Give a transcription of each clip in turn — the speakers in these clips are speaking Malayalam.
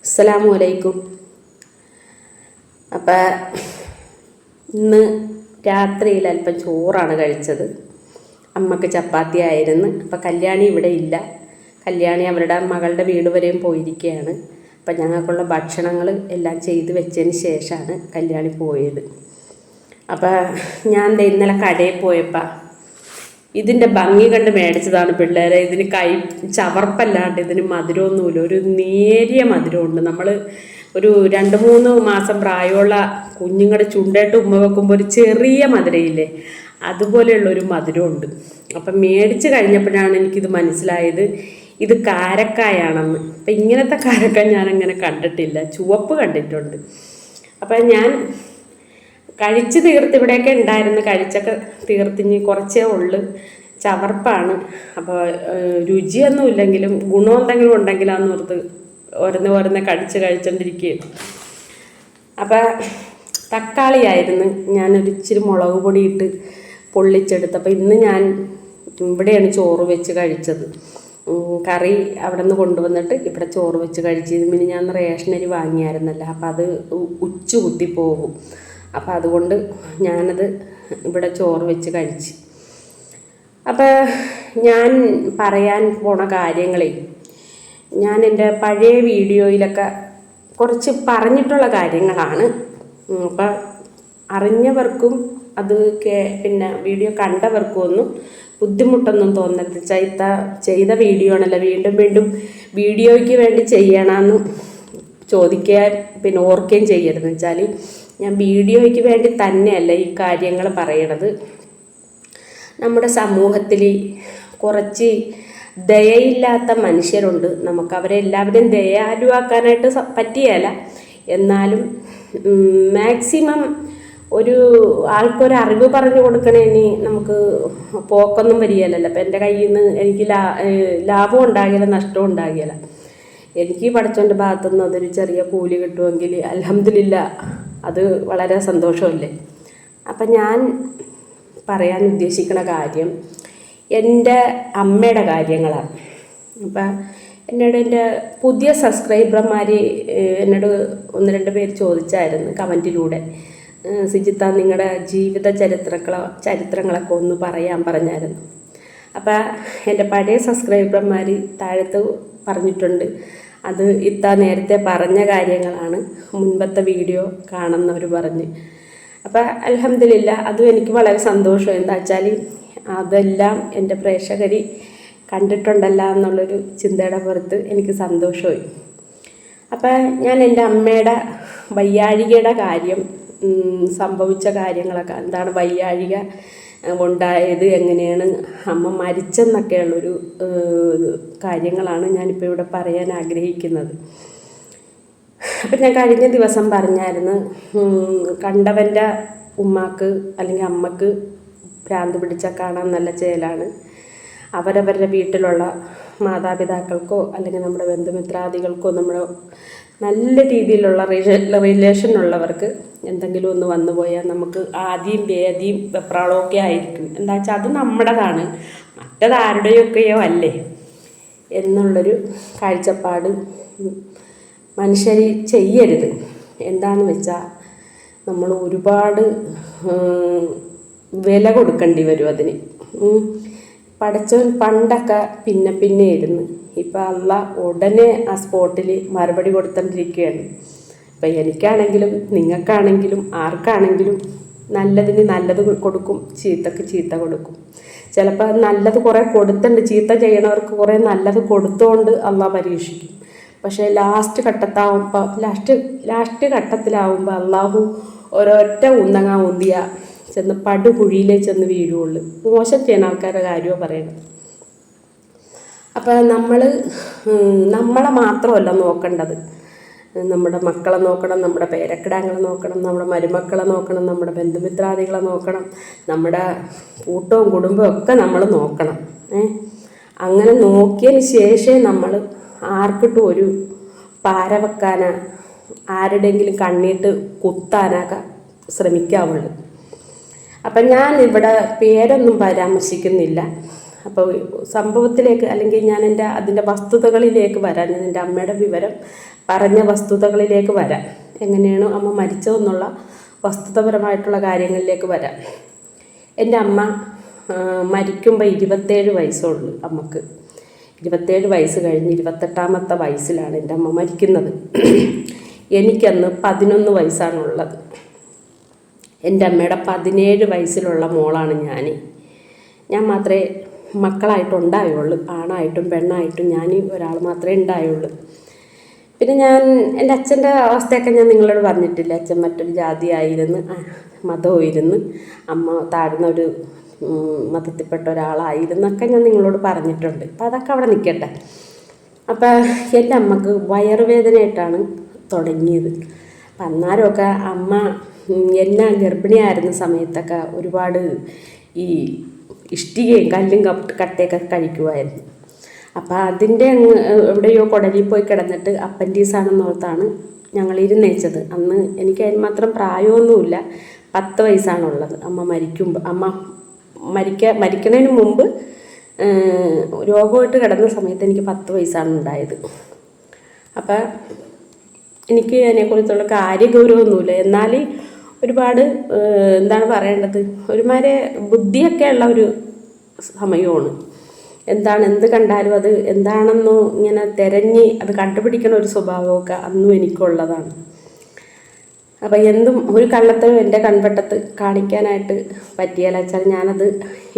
അസ്സലാമു അലൈക്കും. അപ്പം ഇന്ന് രാത്രിയിൽ അല്പം ചോറാണ് കഴിച്ചത്. അമ്മക്ക് ചപ്പാത്തി ആയിരുന്നു. അപ്പം കല്യാണി ഇവിടെ ഇല്ല. കല്യാണി അവരുടെ മകളുടെ വീട് വരെയും പോയിരിക്കുകയാണ്. അപ്പം ഞങ്ങൾക്കുള്ള ഭക്ഷണങ്ങൾ എല്ലാം ചെയ്ത് വെച്ചതിന് ശേഷമാണ് കല്യാണി പോയത്. അപ്പം ഞാൻ ഇന്നലെ കടയിൽ പോയപ്പോൾ ഇതിൻ്റെ ഭംഗി കണ്ട് മേടിച്ചതാണ് പിള്ളേരെ. ഇതിന് ചവർപ്പല്ലാണ്ട് ഇതിന് മധുരമൊന്നുമില്ല, ഒരു നേരിയ മധുരമുണ്ട്. നമ്മൾ ഒരു 2-3 മാസം പ്രായമുള്ള കുഞ്ഞുങ്ങളുടെ ചുണ്ടേട്ട് ഉമ്മ വെക്കുമ്പോൾ ഒരു ചെറിയ മധുരയില്ലേ, അതുപോലെയുള്ളൊരു മധുരമുണ്ട്. അപ്പം മേടിച്ച് കഴിഞ്ഞപ്പോഴാണ് എനിക്കിത് മനസ്സിലായത്, ഇത് കാരക്കായാണെന്ന്. അപ്പം ഇങ്ങനത്തെ കാരക്ക ഞാനങ്ങനെ കണ്ടിട്ടില്ല, ചുവപ്പ് കണ്ടിട്ടുണ്ട്. അപ്പം ഞാൻ കഴിച്ച് തീർത്ത്, ഇവിടെയൊക്കെ ഉണ്ടായിരുന്നു, കഴിച്ചൊക്കെ തീർത്തിഞ്ഞ് കുറച്ചേ ഉള്ളു, ചവർപ്പാണ്. അപ്പോൾ രുചിയൊന്നുമില്ലെങ്കിലും ഗുണം എന്തെങ്കിലും ഉണ്ടെങ്കിലാന്ന് ഓർത്ത് ഓരോന്ന് കഴിച്ചുകൊണ്ടിരിക്കുകയും. അപ്പം തക്കാളിയായിരുന്നു ഞാനൊരു ഇച്ചിരി മുളക് പൊടി ഇട്ട് പൊള്ളിച്ചെടുത്ത്. അപ്പോൾ ഇന്ന് ഞാൻ ഇവിടെയാണ് ചോറ് വെച്ച് കഴിച്ചത്. കറി അവിടെ നിന്ന് കൊണ്ടുവന്നിട്ട് ഇവിടെ ചോറ് വെച്ച് കഴിച്ചത്. പിന്നെ ഞാൻ റേഷനരി വാങ്ങിയായിരുന്നല്ലോ, അപ്പോൾ അത് ഉച്ച കുത്തിപ്പോകും. അപ്പം അതുകൊണ്ട് ഞാനത് ഇവിടെ ചോറ് വെച്ച് കഴിച്ച്. അപ്പോൾ ഞാൻ പറയാൻ പോണ കാര്യങ്ങളെ, ഞാൻ എൻ്റെ പഴയ വീഡിയോയിലൊക്കെ കുറച്ച് പറഞ്ഞിട്ടുള്ള കാര്യങ്ങളാണ്. അപ്പം അറിഞ്ഞവർക്കും അത് പിന്നെ വീഡിയോ കണ്ടവർക്കും ഒന്നും ബുദ്ധിമുട്ടൊന്നും തോന്നരുത്. ചെയ്ത വീഡിയോ ആണല്ലോ, വീണ്ടും വീണ്ടും വീഡിയോയ്ക്ക് വേണ്ടി ചെയ്യണമെന്ന് ചോദിക്കാൻ പിന്നെ ഓർക്കുകയും ചെയ്യരുതെന്ന് വെച്ചാൽ, ഞാൻ വീഡിയോയ്ക്ക് വേണ്ടി തന്നെയല്ല ഈ കാര്യങ്ങൾ പറയണത്. നമ്മുടെ സമൂഹത്തിൽ കുറച്ച് ദയയില്ലാത്ത മനുഷ്യരുണ്ട്. നമുക്ക് അവരെ എല്ലാവരെയും ദയാലുവാക്കാനായിട്ട് പറ്റിയല്ല, എന്നാലും മാക്സിമം ഒരു ആൾക്കൊരു അറിവ് പറഞ്ഞു കൊടുക്കണേന് നമുക്ക് പോക്കൊന്നും വരികയല്ലല്ലോ. അപ്പം എൻ്റെ കയ്യിൽ നിന്ന് എനിക്ക് ലാഭം ഉണ്ടാകില്ല, നഷ്ടവും ഉണ്ടാകില്ല. എനിക്ക് പഠിച്ചോൻ്റെ ഭാഗത്തുനിന്ന് അതൊരു ചെറിയ കൂലി കിട്ടുമെങ്കിൽ അൽഹംദുലില്ലാ, അത് വളരെ സന്തോഷമല്ലേ. അപ്പം ഞാൻ പറയാൻ ഉദ്ദേശിക്കുന്ന കാര്യം എൻ്റെ അമ്മയുടെ കാര്യങ്ങളാണ്. അപ്പം എന്നോട് എൻ്റെ പുതിയ സബ്സ്ക്രൈബർമാർ എന്നോട് 1-2 പേര് ചോദിച്ചായിരുന്നു കമൻറ്റിലൂടെ, സിജിത്ത നിങ്ങളുടെ ജീവിത ചരിത്രങ്ങളൊക്കെ ഒന്ന് പറയാൻ പറഞ്ഞായിരുന്നു. അപ്പം എൻ്റെ പഴയ സബ്സ്ക്രൈബർമാർ താഴത്ത് പറഞ്ഞിട്ടുണ്ട്, അത് നേരത്തെ പറഞ്ഞ കാര്യങ്ങളാണ്, മുൻപത്തെ വീഡിയോ കാണുന്നവർ പറഞ്ഞ്. അപ്പം അൽഹംദുലില്ലാ, അതും എനിക്ക് വളരെ സന്തോഷം. എന്താ വെച്ചാൽ അതെല്ലാം എൻ്റെ പ്രേക്ഷകർ കണ്ടിട്ടുണ്ടല്ല എന്നുള്ളൊരു ചിന്തയുടെ പുറത്ത് എനിക്ക് സന്തോഷമായി. അപ്പം ഞാൻ എൻ്റെ അമ്മയുടെ വയ്യാഴികയുടെ കാര്യം, സംഭവിച്ച കാര്യങ്ങളൊക്കെ, എന്താണ് വയ്യാഴിക ഉണ്ടായത്, എങ്ങനെയാണ് അമ്മ മരിച്ചെന്നൊക്കെയുള്ളൊരു കാര്യങ്ങളാണ് ഞാനിപ്പോൾ ഇവിടെ പറയാൻ ആഗ്രഹിക്കുന്നത്. അപ്പം ഞാൻ കഴിഞ്ഞ ദിവസം പറഞ്ഞായിരുന്നു, കണ്ടവൻ്റെ ഉമ്മാക്ക് അല്ലെങ്കിൽ അമ്മക്ക് ഭ്രാന്ത് പിടിച്ചാൽ കാണാൻ നല്ല ചേലാണ്. അവരവരുടെ വീട്ടിലുള്ള മാതാപിതാക്കൾക്കോ അല്ലെങ്കിൽ നമ്മുടെ ബന്ധുമിത്രാദികൾക്കോ നമ്മുടെ നല്ല രീതിയിലുള്ള റിലേഷൻ ഉള്ളവർക്ക് എന്തെങ്കിലും ഒന്ന് വന്നു പോയാൽ നമുക്ക് ആദ്യം വേദിയും വെപ്രാളമൊക്കെ ആയിരിക്കും. എന്താ വെച്ചാൽ അത് നമ്മുടേതാണ്, മറ്റേതാരുടെയൊക്കെയോ അല്ലേ എന്നുള്ളൊരു കാഴ്ചപ്പാട് മനുഷ്യർ ചെയ്യരുത്. എന്താണെന്ന് വെച്ചാൽ നമ്മൾ ഒരുപാട് വില കൊടുക്കേണ്ടി വരും അതിന്. പടച്ചവൻ പണ്ടൊക്കെ പിന്നെ ഇരുന്ന്, ഇപ്പം അള്ളാഹ് ഉടനെ ആ സ്പോട്ടിൽ മറുപടി കൊടുത്തോണ്ടിരിക്കുകയാണ്. ഇപ്പം എനിക്കാണെങ്കിലും നിങ്ങൾക്കാണെങ്കിലും ആർക്കാണെങ്കിലും നല്ലതിന് നല്ലത് കൊടുക്കും, ചീത്തക്ക് ചീത്ത കൊടുക്കും. ചിലപ്പോൾ നല്ലത് കുറേ കൊടുത്തുണ്ട്, ചീത്ത ചെയ്യണവർക്ക് കുറേ നല്ലത് കൊടുത്തുകൊണ്ട് അള്ളാഹ് പരീക്ഷിക്കും. പക്ഷേ ലാസ്റ്റ് ഘട്ടത്തിലാവുമ്പോൾ അള്ളാഹു ഒരൊറ്റ ഉന്തിയ ചെന്ന് പടുകുഴിയിലേ ചെന്ന് വീഴുള്ളൂ. മോശം ചെയ്യുന്ന ആൾക്കാരുടെ കാര്യമാണ് പറയുന്നത്. അപ്പം നമ്മളെ മാത്രമല്ല നോക്കേണ്ടത്, നമ്മുടെ മക്കളെ നോക്കണം, നമ്മുടെ പേരക്കിടാങ്ങളെ നോക്കണം, നമ്മുടെ മരുമക്കളെ നോക്കണം, നമ്മുടെ ബന്ധുമിത്രാദികളെ നോക്കണം, നമ്മുടെ കൂട്ടവും കുടുംബവും ഒക്കെ നമ്മൾ നോക്കണം. അങ്ങനെ നോക്കിയതിന് ശേഷമേ നമ്മൾ ആർക്കിട്ടും ഒരു പാര വെക്കാനാ ആരുടെയെങ്കിലും കണ്ണിട്ട് കുത്താനൊക്കെ ശ്രമിക്കാവുള്ളൂ. അപ്പം ഞാൻ ഇവിടെ പേരൊന്നും പരാമർശിക്കുന്നില്ല. അപ്പോൾ സംഭവത്തിലേക്ക് അല്ലെങ്കിൽ ഞാൻ അതിൻ്റെ വസ്തുതകളിലേക്ക് വരാം. ഞാൻ എൻ്റെ അമ്മയുടെ വിവരം പറഞ്ഞ വസ്തുതകളിലേക്ക് വരാം. എങ്ങനെയാണ് അമ്മ മരിച്ചതെന്നുള്ള വസ്തുതപരമായിട്ടുള്ള കാര്യങ്ങളിലേക്ക് വരാം. എൻ്റെ അമ്മ മരിക്കുമ്പോൾ 27 വയസ്സുള്ളൂ അമ്മക്ക്. 27 വയസ്സ് കഴിഞ്ഞ് 28ാമത്തെ വയസ്സിലാണ് എൻ്റെ അമ്മ മരിക്കുന്നത്. എനിക്കന്ന് 11 വയസ്സാണുള്ളത്. എൻ്റെ അമ്മയുടെ 17 വയസ്സിലുള്ള മോളാണ് ഞാൻ മാത്രമേ മക്കളായിട്ടുണ്ടായുള്ളൂ. ആണായിട്ടും പെണ്ണായിട്ടും ഞാൻ ഒരാൾ മാത്രമേ ഉണ്ടായുള്ളൂ. പിന്നെ എൻ്റെ അച്ഛൻ്റെ അവസ്ഥയൊക്കെ ഞാൻ നിങ്ങളോട് പറഞ്ഞിട്ടില്ല. അച്ഛൻ മറ്റൊരു ജാതിയായിരുന്നു, മതമായിരുന്നു. അമ്മ താഴ്ന്ന ഒരു മതത്തിൽപ്പെട്ട ഒരാളായിരുന്നൊക്കെ ഞാൻ നിങ്ങളോട് പറഞ്ഞിട്ടുണ്ട്. അപ്പം അതൊക്കെ അവിടെ നിൽക്കട്ടെ. അപ്പം എൻ്റെ അമ്മക്ക് വയറുവേദനയായിട്ടാണ് തുടങ്ങിയത്. അപ്പം അന്നേരമൊക്കെ അമ്മ എന്നെ ഗർഭിണിയായിരുന്ന സമയത്തൊക്കെ ഒരുപാട് ഈ ഇഷ്ടികയും കല്ലും കട്ടയൊക്കെ കഴിക്കുമായിരുന്നു. അപ്പോൾ അതിൻ്റെ എവിടെയോ കുടലിൽ പോയി കിടന്നിട്ട് അപ്പൻഡീസാണെന്നോർത്താണ് ഞങ്ങൾ ഇരുന്നേച്ചത്. അന്ന് എനിക്ക് അതിന് മാത്രം പ്രായമൊന്നുമില്ല, 10 വയസ്സാണുള്ളത്. അമ്മ മരിക്കുന്നതിന് മുമ്പ് രോഗമായിട്ട് കിടന്ന സമയത്ത് എനിക്ക് 10 വയസ്സാണ് ഉണ്ടായത്. അപ്പം എനിക്ക് അതിനെക്കുറിച്ചുള്ള കാര്യഗൗരവമൊന്നുമില്ല. എന്നാൽ ഒരുപാട് എന്താണ് പറയേണ്ടത്, ഒരുമാതിരി ബുദ്ധിയൊക്കെ ഉള്ള ഒരു സമയമാണ്. എന്ത് കണ്ടാലും അത് എന്താണെന്നോ ഇങ്ങനെ തിരഞ്ഞ് അത് കണ്ടുപിടിക്കണ ഒരു സ്വഭാവമൊക്കെ അന്നും എനിക്കുള്ളതാണ്. അപ്പം ഒരു കള്ളത്തരം എൻ്റെ കൺവെട്ടത്ത് കാണിക്കാനായിട്ട് പറ്റിയാല വെച്ചാൽ ഞാനത്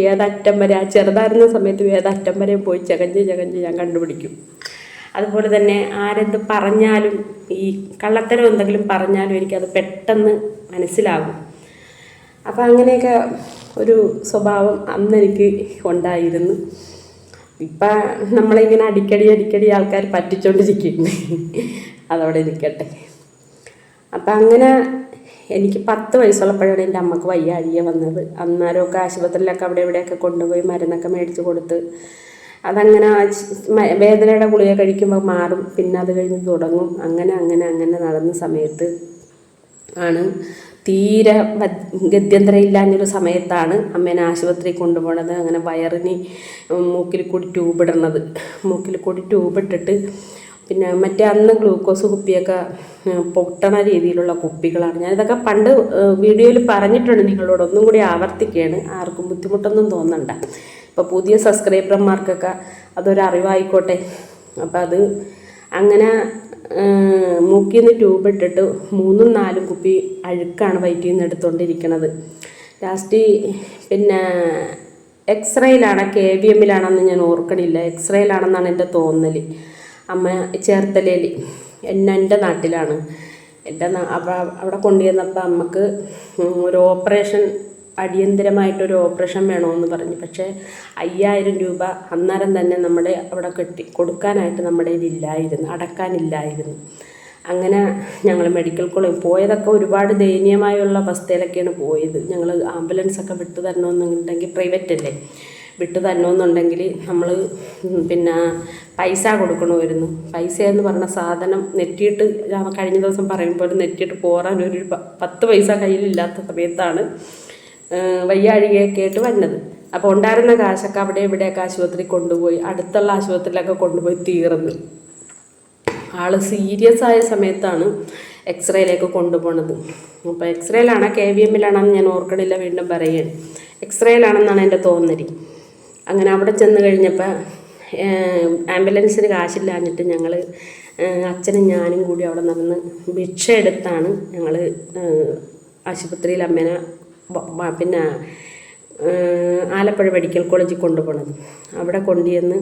ഏതറ്റം വരെ, ആ ചെറുതായിരുന്ന സമയത്ത് ഏതറ്റം വരെ പോയി ചകഞ്ഞ് ഞാൻ കണ്ടുപിടിക്കും. അതുപോലെ തന്നെ ആരെന്ത് പറഞ്ഞാലും, ഈ കള്ളത്തരം എന്തെങ്കിലും പറഞ്ഞാലും എനിക്കത് പെട്ടെന്ന് മനസ്സിലാകും. അപ്പം അങ്ങനെയൊക്കെ ഒരു സ്വഭാവം അന്ന് എനിക്ക് ഉണ്ടായിരുന്നു. ഇപ്പം നമ്മളിങ്ങനെ അടിക്കടി ആൾക്കാർ പറ്റിച്ചോണ്ടിരിക്കുന്നു. അതവിടെ നിൽക്കട്ടെ. അപ്പം അങ്ങനെ എനിക്ക് 10 വയസ്സുള്ളപ്പോഴാണ് എൻ്റെ അമ്മക്ക് വയ്യാഴിക വന്നത്. അന്നേരമൊക്കെ ആശുപത്രിയിലൊക്കെ അവിടെ ഇവിടെയൊക്കെ കൊണ്ടുപോയി മരുന്നൊക്കെ മേടിച്ച് കൊടുത്ത് അതങ്ങനെ വേദനയുടെ ഗുളിക കഴിക്കുമ്പോൾ മാറും. പിന്നെ അത് കഴിഞ്ഞ് തുടങ്ങും. അങ്ങനെ നടന്ന സമയത്ത് ആണ് തീരെ ഗത്യന്തരമില്ലാഞ്ഞൊരു സമയത്താണ് അമ്മേനെ ആശുപത്രിയിൽ കൊണ്ടുപോകണത്. അങ്ങനെ വയറിന് മൂക്കിൽ കൂടി ട്യൂബ് ഇട്ടിട്ട് പിന്നെ മറ്റേ അന്ന് ഗ്ലൂക്കോസ് കുപ്പിയൊക്കെ പൊട്ടണ രീതിയിലുള്ള കുപ്പികളാണ്. ഞാനിതൊക്കെ പണ്ട് വീഡിയോയിൽ പറഞ്ഞിട്ടുണ്ട് നിങ്ങളോട്, ഒന്നും കൂടി ആവർത്തിക്കുകയാണ്. ആർക്കും ബുദ്ധിമുട്ടൊന്നും തോന്നണ്ട. ഇപ്പോൾ പുതിയ സബ്സ്ക്രൈബർമാർക്കൊക്കെ അതൊരറിവായിക്കോട്ടെ. അപ്പം അത് അങ്ങനെ മൂക്കിൽ നിന്ന് ട്യൂബ് ഇട്ടിട്ട് 3-4 കുപ്പി അഴുക്കാണ് വയറ്റിൽ നിന്ന് എടുത്തുകൊണ്ടിരിക്കുന്നത്. ലാസ്റ്റ് പിന്നെ എക്സ്റേയിലാണ്, KVMലാണെന്ന് ഞാൻ ഓർക്കണില്ല, എക്സ്റേയിലാണെന്നാണ് എൻ്റെ തോന്നൽ. അമ്മ ചേർത്തലയിൽ, എൻ്റെ നാട്ടിലാണ്. അവിടെ കൊണ്ടുവന്നപ്പോൾ അമ്മക്ക് ഒരു ഓപ്പറേഷൻ, അടിയന്തരമായിട്ടൊരു ഓപ്പറേഷൻ വേണമെന്ന് പറഞ്ഞു. പക്ഷേ 5000 രൂപ അന്നേരം തന്നെ നമ്മുടെ അവിടെ കൊടുക്കാനായിട്ട് നമ്മുടെ ഇതില്ലായിരുന്നു, അടക്കാനില്ലായിരുന്നു. അങ്ങനെ ഞങ്ങൾ മെഡിക്കൽ കോളേജ് പോയതൊക്കെ ഒരുപാട് ദയനീയമായുള്ള അവസ്ഥയിലൊക്കെയാണ് പോയത്. ഞങ്ങൾ ആംബുലൻസൊക്കെ വിട്ടു തരണമെന്നുണ്ടെങ്കിൽ, പ്രൈവറ്റ് അല്ലേ, വിട്ടു തരണമെന്നുണ്ടെങ്കിൽ നമ്മൾ പിന്നെ പൈസ കൊടുക്കണമായിരുന്നു. പൈസ എന്ന് പറഞ്ഞ സാധനം നെറ്റിയിട്ട്, കഴിഞ്ഞ ദിവസം പറയുമ്പോൾ നെറ്റിയിട്ട് പോരാൻ ഒരു 10 പൈസ കയ്യിലില്ലാത്ത സമയത്താണ് വയ്യാഴികയൊക്കെ ആയിട്ട് വന്നത്. അപ്പോൾ ഉണ്ടായിരുന്ന കാശൊക്കെ അവിടെ ഇവിടെയൊക്കെ ആശുപത്രി കൊണ്ടുപോയി, അടുത്തുള്ള ആശുപത്രിയിലൊക്കെ കൊണ്ടുപോയി തീർന്നു. ആൾ സീരിയസ് ആയ സമയത്താണ് എക്സ്റേയിലേക്ക് കൊണ്ടുപോകുന്നത്. അപ്പോൾ എക്സ്റേയിലാണോ KVMലാണെന്ന് ഞാൻ ഓർക്കണില്ല, വീണ്ടും പറയുകയാണ്. എക്സ്റേയിലാണെന്നാണ് എൻ്റെ തോന്നൽ. അങ്ങനെ അവിടെ ചെന്ന് കഴിഞ്ഞപ്പോൾ ആംബുലൻസിന് കാശില്ലാഞ്ഞിട്ട് ഞങ്ങൾ അച്ഛനും ഞാനും കൂടി അവിടെ നടന്ന് ഭിക്ഷ എടുത്താണ് ഞങ്ങൾ ആശുപത്രിയിൽ അമ്മേനെ പിന്നെ ആലപ്പുഴ മെഡിക്കൽ കോളേജിൽ കൊണ്ടുപോകണത്. അവിടെ കൊണ്ടുചെന്ന്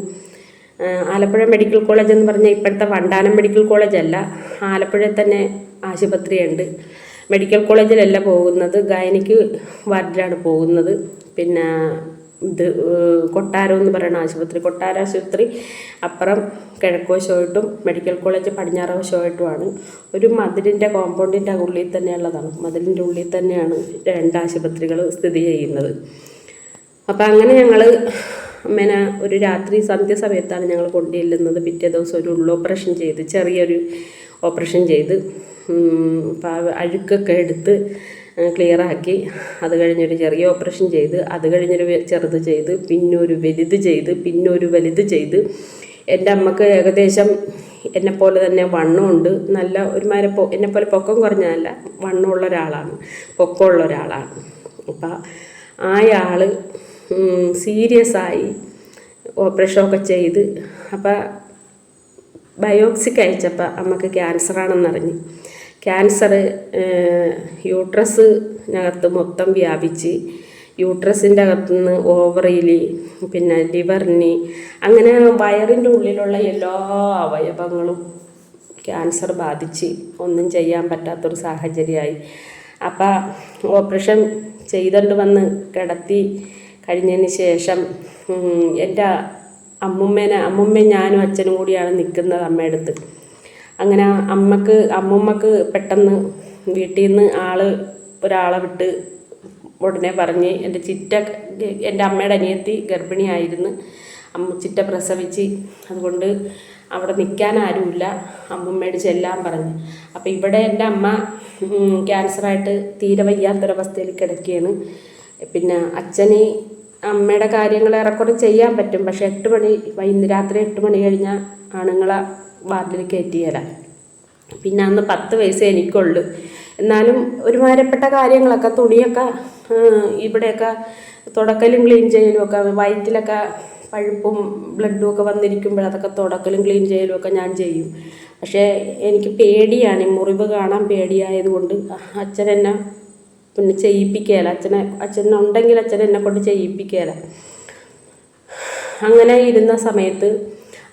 ആലപ്പുഴ മെഡിക്കൽ കോളേജ് എന്ന് പറഞ്ഞാൽ ഇപ്പോഴത്തെ വണ്ടാനം മെഡിക്കൽ കോളേജല്ല, ആലപ്പുഴയിൽ തന്നെ ആശുപത്രിയുണ്ട്. മെഡിക്കൽ കോളേജിലല്ല പോകുന്നത്, ഗൈനിക്ക് വാർഡിലാണ് പോകുന്നത്. പിന്നെ കൊട്ടാരം എന്ന് പറയുന്ന ആശുപത്രി, കൊട്ടാര ആശുപത്രി അപ്പുറം കിഴക്കുവശമായിട്ടും മെഡിക്കൽ കോളേജ് പടിഞ്ഞാറ് വശമായിട്ടുമാണ്. ഒരു മതിലിൻ്റെ കോമ്പൗണ്ടിൻ്റെ ഉള്ളിൽ തന്നെയുള്ളതാണ്, മതിലിൻ്റെ ഉള്ളിൽ തന്നെയാണ് 2 ആശുപത്രികൾ സ്ഥിതി ചെയ്യുന്നത്. അപ്പം അങ്ങനെ ഞങ്ങൾ അമ്മേനെ ഒരു രാത്രി സന്ധ്യ സമയത്താണ് ഞങ്ങൾ കൊണ്ടുചെല്ലുന്നത്. പിറ്റേ ദിവസം ഒരു ഓപ്പറേഷൻ ചെയ്ത്, ചെറിയൊരു ഓപ്പറേഷൻ ചെയ്ത് അഴുക്കൊക്കെ എടുത്ത് ക്ലിയറാക്കി. അത് കഴിഞ്ഞൊരു ചെറിയ ഓപ്പറേഷൻ ചെയ്ത്, അത് കഴിഞ്ഞൊരു ചെറുത് ചെയ്ത്, പിന്നെ ഒരു വലുത് ചെയ്ത്, പിന്നെ ഒരു വലുത് ചെയ്ത്. എൻ്റെ അമ്മക്ക് ഏകദേശം എന്നെപ്പോലെ തന്നെ വണ്ണമുണ്ട്. നല്ല ഒരുമാതിരി എന്നെപ്പോലെ പൊക്കം കുറഞ്ഞതല്ല, വണ്ണമുള്ള ഒരാളാണ്, പൊക്കമുള്ള ഒരാളാണ്. അപ്പം ആൾ സീരിയസ് ആയി ഓപ്പറേഷനൊക്കെ ചെയ്ത്. അപ്പം ബയോപ്സിക്ക് അയച്ചപ്പോൾ അമ്മക്ക് ക്യാൻസറാണെന്നറിഞ്ഞ്. ക്യാൻസർ യൂട്രസിനകത്ത് മൊത്തം വ്യാപിച്ച്, യൂട്രസിൻ്റെ അകത്തുനിന്ന് ഓവറിയിൽ, പിന്നെ ലിവറിന്, അങ്ങനെ വയറിൻ്റെ ഉള്ളിലുള്ള എല്ലാ അവയവങ്ങളും ക്യാൻസർ ബാധിച്ച് ഒന്നും ചെയ്യാൻ പറ്റാത്തൊരു സാഹചര്യമായി. അപ്പം ഓപ്പറേഷൻ ചെയ്തുകൊണ്ട് വന്ന് കിടത്തി കഴിഞ്ഞതിന് ശേഷം എൻ്റെ അമ്മുമ്മയും ഞാനും അച്ഛനും കൂടിയാണ് നിൽക്കുന്നത് അമ്മയടുത്ത്. അങ്ങനെ അമ്മുമ്മക്ക് പെട്ടെന്ന് വീട്ടിൽ നിന്ന് ഒരാളെ വിട്ട് ഉടനെ പറഞ്ഞ്, എൻ്റെ അമ്മയുടെ അനിയത്തി ഗർഭിണിയായിരുന്നു, ചിറ്റ പ്രസവിച്ച്, അതുകൊണ്ട് അവിടെ നിൽക്കാൻ ആരുമില്ല, അമ്മുമ്മയോട് ചെല്ലാൻ പറഞ്ഞു. അപ്പോൾ ഇവിടെ എൻ്റെ അമ്മ ക്യാൻസറായിട്ട് തീരെ വയ്യാത്തൊരവസ്ഥയിൽ കിടക്കുകയാണ്. പിന്നെ അച്ഛന് അമ്മയുടെ കാര്യങ്ങൾ ഏറെക്കുറെ ചെയ്യാൻ പറ്റും, പക്ഷെ രാത്രി 8 മണി കഴിഞ്ഞാൽ ആണുങ്ങളെ വാർഡിൽ കയറ്റിയല്ല. പിന്നെ അന്ന് 10 വയസ്സേ എനിക്കുള്ളൂ. എന്നാലും ഒരുമാതിരിപ്പെട്ട കാര്യങ്ങളൊക്കെ, തുണിയൊക്കെ ഇവിടെയൊക്കെ തുടക്കലും ക്ലീൻ ചെയ്യലും ഒക്കെ, വയറ്റിലൊക്കെ പഴുപ്പും ബ്ലഡും ഒക്കെ വന്നിരിക്കുമ്പോൾ അതൊക്കെ തുടക്കലും ക്ലീൻ ചെയ്യലും ഒക്കെ ഞാൻ ചെയ്യും. പക്ഷേ എനിക്ക് പേടിയാണ്, മുറിവ് കാണാൻ പേടിയായതുകൊണ്ട് അച്ഛനെന്നെ പിന്നെ ചെയ്യിപ്പിക്കുകയില്ല. അച്ഛനുണ്ടെങ്കിൽ അച്ഛൻ എന്നെ കൊണ്ട് ചെയ്യിപ്പിക്കുകയില്ല. അങ്ങനെ ഇരുന്ന സമയത്ത്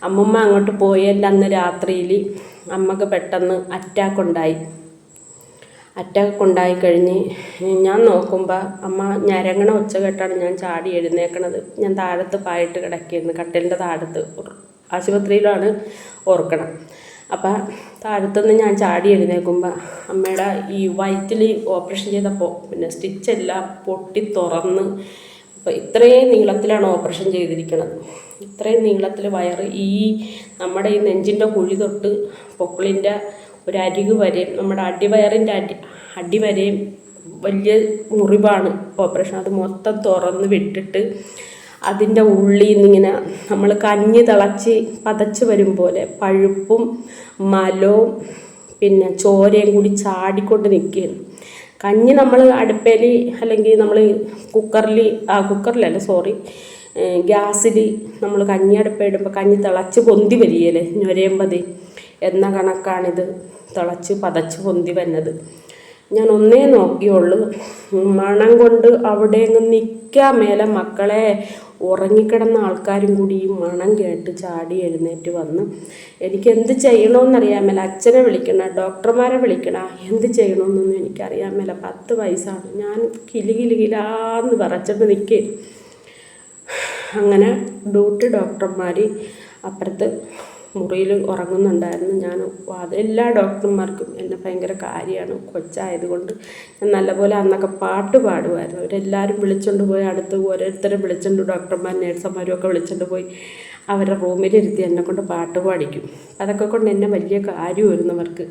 അമ്മുമ്മ അങ്ങോട്ട് പോയതിൻ്റെ അന്ന് രാത്രിയിൽ അമ്മക്ക് പെട്ടെന്ന് അറ്റാക്ക് ഉണ്ടായി കഴിഞ്ഞ് ഞാൻ നോക്കുമ്പോൾ അമ്മ ഞരങ്ങണ ഒച്ച കേട്ടാണ് ഞാൻ ചാടി എഴുന്നേക്കണത്. ഞാൻ താഴത്ത് പായിട്ട് കിടക്കുകയായിരുന്നു, കട്ടിലിൻ്റെ താഴത്ത്. ആശുപത്രിയിലാണ് ഓർക്കണം. അപ്പം താഴത്തുനിന്ന് ഞാൻ ചാടി എഴുന്നേക്കുമ്പോൾ അമ്മയുടെ ഈ വയറ്റിൽ ഓപ്പറേഷൻ ചെയ്തപ്പോൾ പിന്നെ സ്റ്റിച്ചെല്ലാം പൊട്ടി തുറന്ന്, അപ്പോൾ ഇത്രയും നീളത്തിലാണ് ഓപ്പറേഷൻ ചെയ്തിരിക്കുന്നത്. ഇത്രയും നീളത്തിൽ വയറ് നമ്മുടെ ഈ നെഞ്ചിൻ്റെ കുഴി തൊട്ട് പൊക്കിളിൻ്റെ ഒരു അരികു വരെയും, നമ്മുടെ അടിവയറിൻ്റെ അടിവരെയും വലിയ മുറിവാണ് ഓപ്പറേഷൻ. അത് മൊത്തം തുറന്ന് വിട്ടിട്ട് അതിൻ്റെ ഉള്ളിൽ നിന്നിങ്ങനെ നമ്മൾ കഞ്ഞി തിളച്ച് പതച്ച് വരും പോലെ പഴുപ്പും മലവും പിന്നെ ചോരയും കൂടി ചാടിക്കൊണ്ട് നിൽക്കുകയാണ്. കഞ്ഞി നമ്മൾ അടുപ്പയിൽ അല്ലെങ്കിൽ നമ്മൾ ഗ്യാസിൽ നമ്മൾ കഞ്ഞി അടുപ്പിടുമ്പോൾ കഞ്ഞി തിളച്ച് പൊന്തി വരികയല്ലേ ഞൊരയുമ്പത് എന്ന കണക്കാണിത് തിളച്ച് പതച്ച് പൊന്തി വന്നത്. ഞാൻ ഒന്നേ നോക്കിയുള്ളൂ, മണം കൊണ്ട് അവിടെ അങ്ങ് നിൽക്കാൻ മേലെ. മക്കളെ ഉറങ്ങിക്കിടന്ന ആൾക്കാരും കൂടി ഈ മണം കേട്ട് ചാടി എഴുന്നേറ്റ് വന്ന് എനിക്ക് എന്ത് ചെയ്യണമെന്നറിയാൻ മേല. അച്ഛനെ വിളിക്കണ, ഡോക്ടർമാരെ വിളിക്കണ, എന്ത് ചെയ്യണമെന്നൊന്നും എനിക്കറിയാൻ മേല. 10 വയസ്സാണ്. ഞാൻ കിലുകിലുകിലാന്ന് വിറച്ചിട്ട് നിൽക്കേ. അങ്ങനെ ഡോക്ടർമാർ അപ്പുറത്ത് മുറിയിൽ ഉറങ്ങുന്നുണ്ടായിരുന്നു. ഞാൻ എല്ലാ ഡോക്ടർമാർക്കും എന്നെ ഭയങ്കര കാര്യമാണ്. കൊച്ചായതുകൊണ്ട് ഞാൻ നല്ലപോലെ അന്നൊക്കെ പാട്ട് പാടുമായിരുന്നു. അവരെല്ലാവരും വിളിച്ചുകൊണ്ട് പോയി, അടുത്ത് ഓരോരുത്തരെ വിളിച്ചുകൊണ്ട്, ഡോക്ടർമാർ നേഴ്സുമാരും ഒക്കെ വിളിച്ചുകൊണ്ട് പോയി അവരുടെ റൂമിലിരുത്തി എന്നെ കൊണ്ട് പാട്ട് പാടിക്കും. അതൊക്കെ കൊണ്ട് എന്നെ വലിയ കാര്യമായിരുന്നു അവർക്ക്.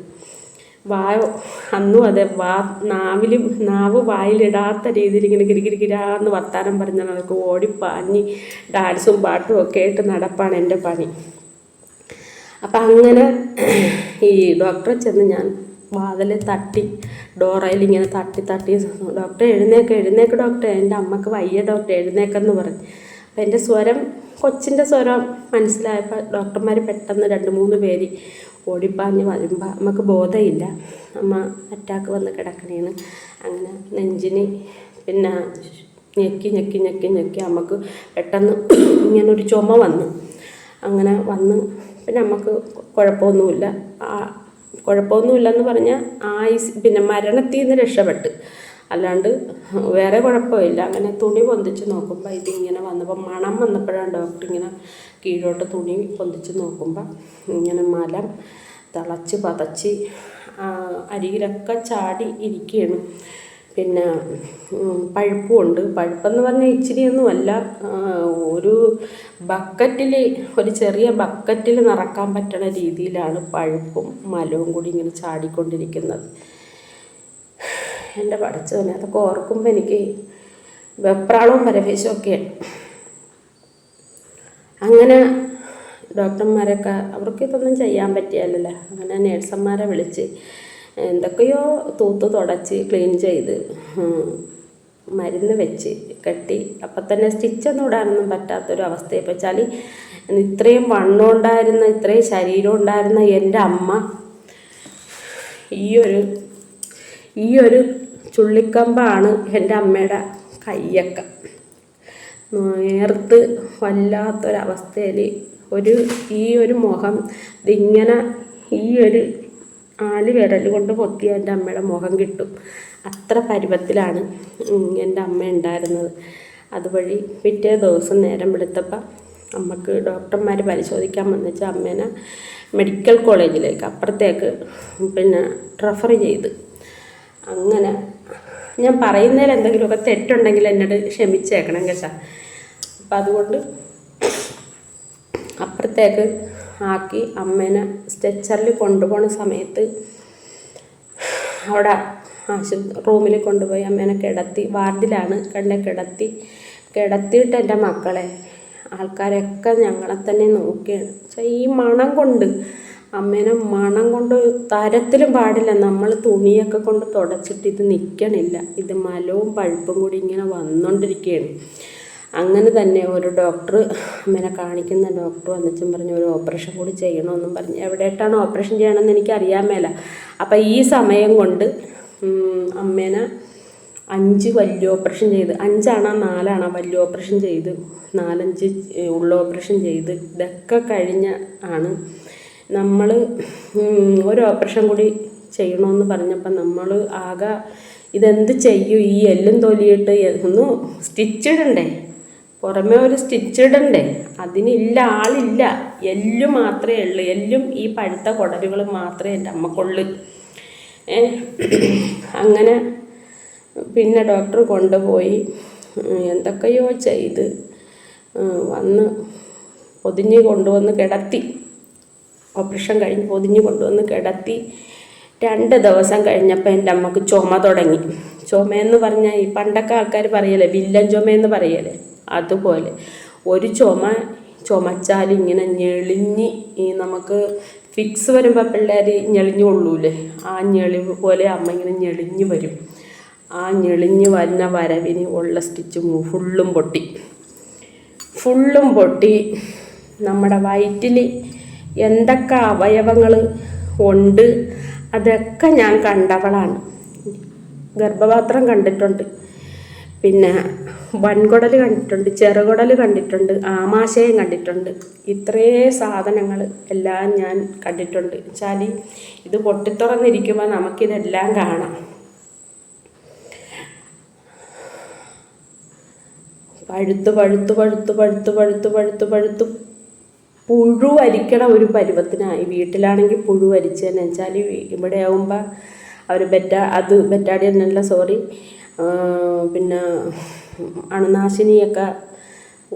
അന്നും അതെ, നാവ് വായിലിടാത്ത രീതിയിൽ ഇങ്ങനെ കിരികിരികിരാന്ന് വർത്താനം പറഞ്ഞാൽ അതൊക്കെ ഓടിപ്പാഞ്ഞ് ഡാൻസും പാട്ടും ഒക്കെ ആയിട്ട് നടപ്പാണ് എൻ്റെ പണി. അപ്പം അങ്ങനെ ഈ ഡോക്ടറെ ചെന്ന് ഞാൻ വാതിൽ തട്ടി, ഡോറയിൽ ഇങ്ങനെ തട്ടി ഡോക്ടറെ എഴുന്നേക്ക് ഡോക്ടറെ, എൻ്റെ അമ്മക്ക് വയ്യ ഡോക്ടറെ, എഴുന്നേക്കെന്ന് പറഞ്ഞു. അപ്പം എൻ്റെ സ്വരം, കൊച്ചിൻ്റെ സ്വരം മനസ്സിലായപ്പോൾ ഡോക്ടർമാർ പെട്ടെന്ന് 2-3 പേര് ഓടിപ്പാഞ്ഞ് വരുമ്പോൾ നമുക്ക് ബോധമില്ല, അമ്മ അറ്റാക്ക് വന്ന് കിടക്കണേന്ന്. അങ്ങനെ നെഞ്ചിന് പിന്നെ ഞെക്കി നമുക്ക് പെട്ടെന്ന് ഇങ്ങനൊരു ചുമ വന്നു. അങ്ങനെ വന്ന് പിന്നെ നമുക്ക് കുഴപ്പമൊന്നുമില്ലെന്ന് പറഞ്ഞാൽ പിന്നെ മരണത്തിൽ നിന്ന് രക്ഷപ്പെട്ട്, അല്ലാണ്ട് വേറെ കുഴപ്പമില്ല. അങ്ങനെ തുണി പൊന്തിച്ച് നോക്കുമ്പോൾ ഇതിങ്ങനെ വന്നപ്പോൾ മണം വന്നപ്പോഴാണ് ഡോക്ടർ ഇങ്ങനെ കീഴോട്ട് തുണി പൊന്തിച്ച് നോക്കുമ്പോൾ ഇങ്ങനെ മലം തിളച്ച് പതച്ച് അരികിലൊക്കെ ചാടി ഇരിക്കുകയാണ്. പിന്നെ പഴുപ്പുമുണ്ട്. പഴുപ്പെന്ന് പറഞ്ഞാൽ ഇച്ചിരിയൊന്നുമല്ല, ഒരു ചെറിയ ബക്കറ്റിൽ നിറക്കാൻ പറ്റുന്ന രീതിയിലാണ് പഴുപ്പും മലവും കൂടി ഇങ്ങനെ ചാടിക്കൊണ്ടിരിക്കുന്നത്. എൻ്റെ പഠിച്ചവനെ അതൊക്കെ ഓർക്കുമ്പോൾ എനിക്ക് വെപ്രാളവും പരവേശമൊക്കെയാണ്. അങ്ങനെ ഡോക്ടർമാരൊക്കെ അവർക്ക് ഇതൊന്നും ചെയ്യാൻ പറ്റിയല്ലോ. അങ്ങനെ നേഴ്സന്മാരെ വിളിച്ച് എന്തൊക്കെയോ തൂത്ത് തുടച്ച് ക്ലീൻ ചെയ്ത് മരുന്ന് വെച്ച് കെട്ടി. അപ്പം തന്നെ സ്റ്റിച്ചൊന്നും ഇടാനൊന്നും പറ്റാത്തൊരവസ്ഥയെന്ന് വെച്ചാൽ ഇത്രയും വണ്ണം ഉണ്ടായിരുന്ന, ഇത്രയും ശരീരം ഉണ്ടായിരുന്ന എൻ്റെ അമ്മ ഈ ഒരു ചുള്ളിക്കമ്പാണ് എൻ്റെ അമ്മയുടെ കയ്യൊക്കെ. നേർത്ത് വല്ലാത്തൊരവസ്ഥയിൽ ഈ ഒരു മുഖം ഇതിങ്ങനെ ഈ ഒരു വിരൽ കൊണ്ട് പൊത്തിയ എൻ്റെ അമ്മയുടെ മുഖം കിട്ടും. അത്ര പരുവത്തിലാണ് എൻ്റെ അമ്മ ഉണ്ടായിരുന്നത്. അതുവഴി പിറ്റേ ദിവസം നേരം വെളുത്തപ്പോൾ അമ്മക്ക് ഡോക്ടർമാർ പരിശോധിക്കാൻ വന്നിച്ച് അമ്മേനെ മെഡിക്കൽ കോളേജിലേക്ക് അപ്പുറത്തേക്ക് റെഫർ ചെയ്ത്. അങ്ങനെ ഞാൻ പറയുന്നതിൽ എന്തെങ്കിലുമൊക്കെ തെറ്റുണ്ടെങ്കിൽ എന്നോട് ക്ഷമിച്ചേക്കണം കേട്ടോ. അപ്പം അതുകൊണ്ട് അപ്പുറത്തേക്ക് ആക്കി അമ്മേനെ സ്ട്രെച്ചറിൽ കൊണ്ടുപോകുന്ന സമയത്ത് അവിടെ റൂമിൽ കൊണ്ടുപോയി അമ്മേനെ കിടത്തി. വാർഡിലാണ് കിടത്തിയിട്ട് എൻ്റെ മക്കളെ ആൾക്കാരൊക്കെ ഞങ്ങളെ തന്നെ നോക്കിയാണ്. ഈ മണം കൊണ്ട് അമ്മേനെ മണം കൊണ്ട് തരത്തിലും പാടില്ല. നമ്മൾ തുണിയൊക്കെ കൊണ്ട് തുടച്ചിട്ട് ഇത് നിൽക്കണില്ല. ഇത് മലവും പഴുപ്പും കൂടി ഇങ്ങനെ വന്നുകൊണ്ടിരിക്കുകയാണ്. അങ്ങനെ തന്നെ ഒരു ഡോക്ടർ അമ്മേനെ കാണിക്കുന്ന ഡോക്ടർ വന്നിച്ചും പറഞ്ഞു ഒരു ഓപ്പറേഷൻ കൂടി ചെയ്യണമെന്നും പറഞ്ഞു. എവിടെയായിട്ടാണ് ഓപ്പറേഷൻ ചെയ്യണമെന്ന് എനിക്കറിയാൻ മേല. അപ്പം ഈ സമയം കൊണ്ട് അമ്മേനെ 5 വലിയ ഓപ്പറേഷൻ ചെയ്ത്, 5 ആണോ 4 ആണോ വലിയ ഓപ്പറേഷൻ ചെയ്ത്, 4-5 ഉള്ള ഓപ്പറേഷൻ ചെയ്ത് ഇതൊക്കെ കഴിഞ്ഞ ആണ് നമ്മൾ ഒരു ഓപ്പറേഷൻ കൂടി ചെയ്യണമെന്ന് പറഞ്ഞപ്പോൾ നമ്മൾ ആകെ ഇതെന്ത് ചെയ്യും, ഈ എല്ലും തൊലിയിട്ട് ഒന്ന് സ്റ്റിച്ചിടണ്ടേ, പുറമേ ഒരു സ്റ്റിച്ചിടണ്ടേ, അതിനില്ല, ആളില്ല, എല്ല് മാത്രമേ ഉള്ളൂ. എല്ലും ഈ പഴുത്ത കുടലുകൾ മാത്രമേ എൻ്റെ അമ്മക്കുള്ളൂ. അങ്ങനെ പിന്നെ ഡോക്ടർ കൊണ്ടുപോയി എന്തൊക്കെയോ ചെയ്ത് വന്ന് പൊതിഞ്ഞ് കൊണ്ടുവന്ന് കിടത്തി. ഓപ്പറേഷൻ കഴിഞ്ഞ് പൊതിഞ്ഞ് കൊണ്ടുവന്ന് കിടത്തി. 2 ദിവസം കഴിഞ്ഞപ്പോൾ എൻ്റെ അമ്മക്ക് ചുമ തുടങ്ങി. ചുമയെന്ന് പറഞ്ഞാൽ ഈ പണ്ടൊക്കെ ആൾക്കാർ പറയല്ലേ വില്ലൻ ചുമയെന്ന് പറയല്ലേ, അതുപോലെ ഒരു ചുമച്ചാൽ ഇങ്ങനെ ഞെളിഞ്ഞ് ഈ നമുക്ക് ഫിക്സ് വരുമ്പോൾ പിള്ളേർ ഞെളിഞ്ഞു കൊള്ളൂലേ, ആ ഞെളിവ് പോലെ അമ്മ ഇങ്ങനെ ഞെളിഞ്ഞ് വരും. ആ ഞെളിഞ്ഞ് വരുന്ന വരവിന് ഉള്ള സ്റ്റിച്ച് ഫുള്ളും പൊട്ടി. നമ്മുടെ വയറ്റിൽ എന്തൊക്കെ അവയവങ്ങൾ ഉണ്ട് അതൊക്കെ ഞാൻ കണ്ടവളാണ്. ഗർഭപാത്രം കണ്ടിട്ടുണ്ട്, പിന്നെ വൻകുടൽ കണ്ടിട്ടുണ്ട്, ചെറുകുടൽ കണ്ടിട്ടുണ്ട്, ആമാശയം കണ്ടിട്ടുണ്ട്. ഇത്രയും സാധനങ്ങൾ എല്ലാം ഞാൻ കണ്ടിട്ടുണ്ട്. വെച്ചാൽ ഇത് പൊട്ടിത്തുറന്നിരിക്കുമ്പോൾ നമുക്കിതെല്ലാം കാണാം. പഴുത്ത് പുഴു അരിക്കണ ഒരു പരുവത്തിനായി. വീട്ടിലാണെങ്കിൽ പുഴു അരിച്ചതെന്ന് വെച്ചാൽ ഇവിടെ ആകുമ്പോൾ അവർ ബെറ്റാഡിയൻ അല്ല സോറി, പിന്നെ അണുനാശിനിയൊക്കെ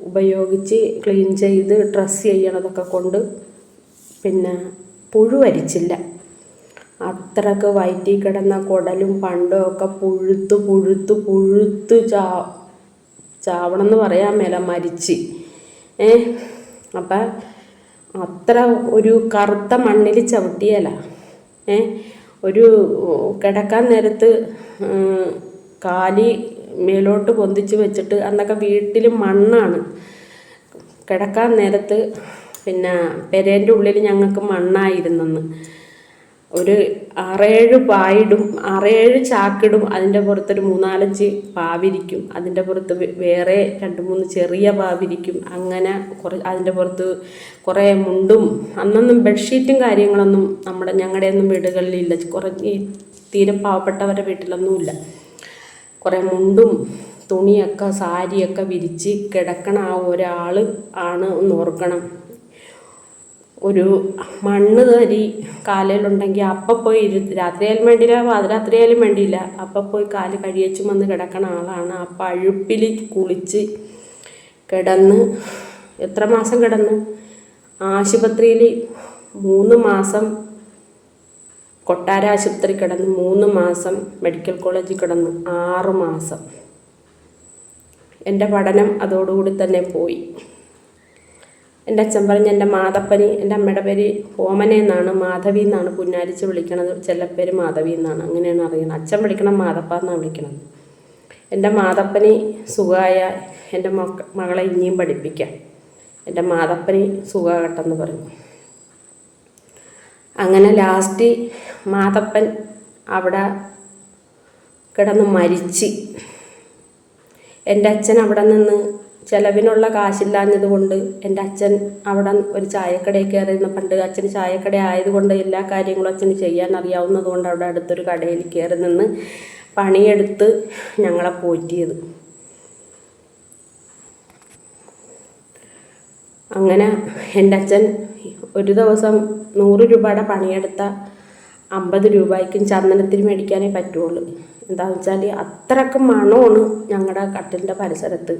ഉപയോഗിച്ച് ക്ലീൻ ചെയ്ത് ഡ്രസ്സ് ചെയ്യണതൊക്കെ കൊണ്ട് പിന്നെ പുഴു അരിച്ചില്ല. അത്രക്ക് വയറ്റിൽ കിടന്ന കുടലും പണ്ടും ഒക്കെ പുഴുത്ത് ചാവണം എന്ന് പറയാൻ മേല, മരിച്ച്. അപ്പം അത്ര ഒരു കറുത്ത മണ്ണിൽ ചവിട്ടിയല്ല. ഒരു കിടക്കാൻ നേരത്ത് കാലി മേലോട്ട് പൊന്തിച്ച് വെച്ചിട്ട്, അന്നൊക്കെ വീട്ടിൽ മണ്ണാണ് കിടക്കാൻ നേരത്ത്. പിന്നെ പെരേൻ്റെ ഉള്ളിൽ ഞങ്ങൾക്ക് മണ്ണായിരുന്നെന്ന്. ഒരു 6-7 പായിടും, 6-7 ചാക്കിടും. അതിൻ്റെ പുറത്തൊരു 3-4 പാവിരിക്കും. അതിൻ്റെ പുറത്ത് വേറെ 2-3 ചെറിയ പാവിരിക്കും. അങ്ങനെ അതിൻ്റെ പുറത്ത് കുറേ മുണ്ടും. അന്നൊന്നും ബെഡ്ഷീറ്റും കാര്യങ്ങളൊന്നും ഞങ്ങളുടെയൊന്നും വീടുകളിലില്ല. ഈ തീരെ പാവപ്പെട്ടവരുടെ വീട്ടിലൊന്നുമില്ല. കുറേ മുണ്ടും തുണിയൊക്കെ സാരിയൊക്കെ വിരിച്ച് കിടക്കണ ആ ഒരാൾ ആണ് ഒന്ന് ഓർക്കണം. ഒരു മണ്ണ് തരി കാലിലുണ്ടെങ്കിൽ അപ്പം പോയി രാത്രിയായാലും വേണ്ടിയില്ല, പാതിരാത്രിയായാലും വേണ്ടിയില്ല, അപ്പം പോയി കാല് കഴിയച്ചും വന്ന് കിടക്കണ ആളാണ്. ആ പഴുപ്പിൽ കുളിച്ച് കിടന്ന് എത്ര മാസം കിടന്ന് ആശുപത്രിയിൽ 3 മാസം കൊട്ടാര ആശുപത്രി കിടന്ന് 3 മാസം, മെഡിക്കൽ കോളേജിൽ കിടന്ന് 6 മാസം. എൻ്റെ പഠനം അതോടുകൂടി തന്നെ പോയി. എൻ്റെ അച്ഛൻ പറഞ്ഞ് എൻ്റെ മാതപ്പന്, എൻ്റെ അമ്മയുടെ പേര് ഓമന എന്നാണ്, മാധവി എന്നാണ് പുന്നാരിച്ച് വിളിക്കണത്, ചെല്ലപ്പേര് മാധവി എന്നാണ്, അങ്ങനെയാണ് അറിയുന്നത്. അച്ഛൻ വിളിക്കണം മാതപ്പ എന്നാണ് വിളിക്കണത്. എൻ്റെ മാതപ്പന് സുഖമായ എൻ്റെ മകളെ ഇനിയും പഠിപ്പിക്കാം, എൻ്റെ മാതപ്പന് സുഖമാകട്ടെന്ന് പറഞ്ഞു. അങ്ങനെ ലാസ്റ്റ് മാതപ്പൻ അവിടെ കിടന്ന് മരിച്ച്. എൻ്റെ അച്ഛൻ അവിടെ നിന്ന് ചിലവിനുള്ള കാശില്ലാഞ്ഞത് കൊണ്ട് എൻ്റെ അച്ഛൻ അവിടെ ഒരു ചായക്കടയിൽ കയറിയിരുന്ന, പണ്ട് അച്ഛന് ചായക്കട ആയതുകൊണ്ട് എല്ലാ കാര്യങ്ങളും അച്ഛന് ചെയ്യാൻ അറിയാവുന്നത് കൊണ്ട് അവിടെ അടുത്തൊരു കടയിൽ കയറി നിന്ന് പണിയെടുത്ത് ഞങ്ങളെ പോറ്റിയത്. അങ്ങനെ എൻ്റെ അച്ഛൻ ഒരു ദിവസം 100 രൂപയുടെ പണിയെടുത്ത 50 രൂപയ്ക്കും ചന്ദനത്തിന് മേടിക്കാനേ പറ്റുള്ളൂ. എന്താണെന്ന് വെച്ചാൽ അത്രയ്ക്ക് മണമാണ് ഞങ്ങളുടെ കട്ടിലിൻ്റെ പരിസരത്ത്.